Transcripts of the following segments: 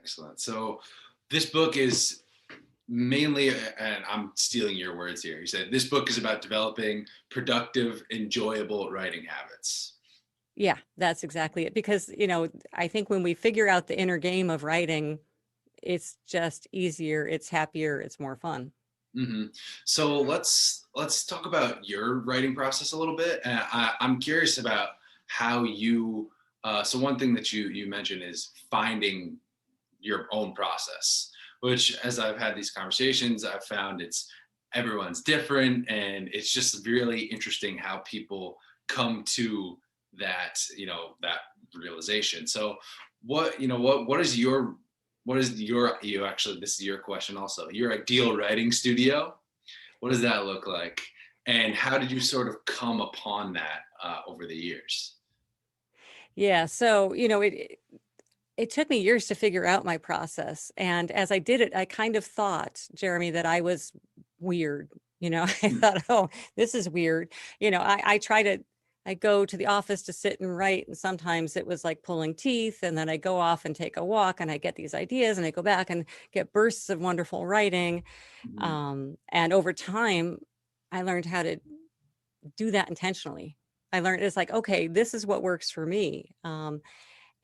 Excellent. So this book is mainly, and I'm stealing your words here. You said this book is about developing productive, enjoyable writing habits. Yeah, that's exactly it. Because, I think when we figure out the inner game of writing, it's just easier, it's happier, it's more fun. hmm So let's talk about your writing process a little bit. And I'm curious about how you. So one thing that you mentioned is finding your own process, which as I've had these conversations, I've found it's everyone's different, and it's just really interesting how people come to that realization. So what is your you actually this is your question also, your ideal writing studio? What does that look like? And how did you sort of come upon that over the years? Yeah, so, it took me years to figure out my process, and as I did it, I kind of thought, Jeremy, that I was weird. I Hmm. thought, "Oh, this is weird." I go to the office to sit and write, and sometimes it was like pulling teeth, and then I go off and take a walk, and I get these ideas, and I go back and get bursts of wonderful writing, Mhm. and over time, I learned how to do that intentionally. I learned it's like, "Okay, this is what works for me."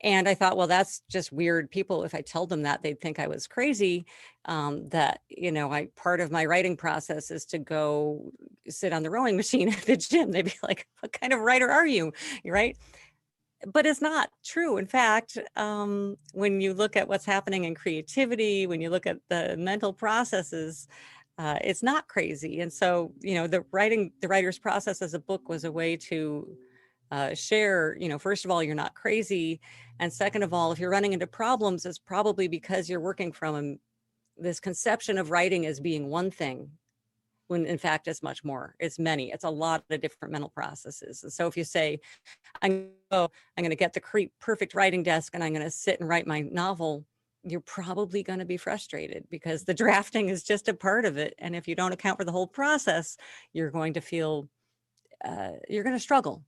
And I thought, well, that's just weird. People, if I told them that, they'd think I was crazy. That, I part of my writing process is to go sit on the rowing machine at the gym. They'd be like, what kind of writer are you? Right. But it's not true. In fact, when you look at what's happening in creativity, when you look at the mental processes, it's not crazy. And so, the writer's process as a book was a way to share, first of all, you're not crazy. And second of all, if you're running into problems, it's probably because you're working from this conception of writing as being one thing, when in fact it's much more. It's many. It's a lot of different mental processes. And so if you say, I'm going to get the perfect writing desk and I'm going to sit and write my novel, you're probably going to be frustrated because the drafting is just a part of it. And if you don't account for the whole process, you're going to feel you're going to struggle.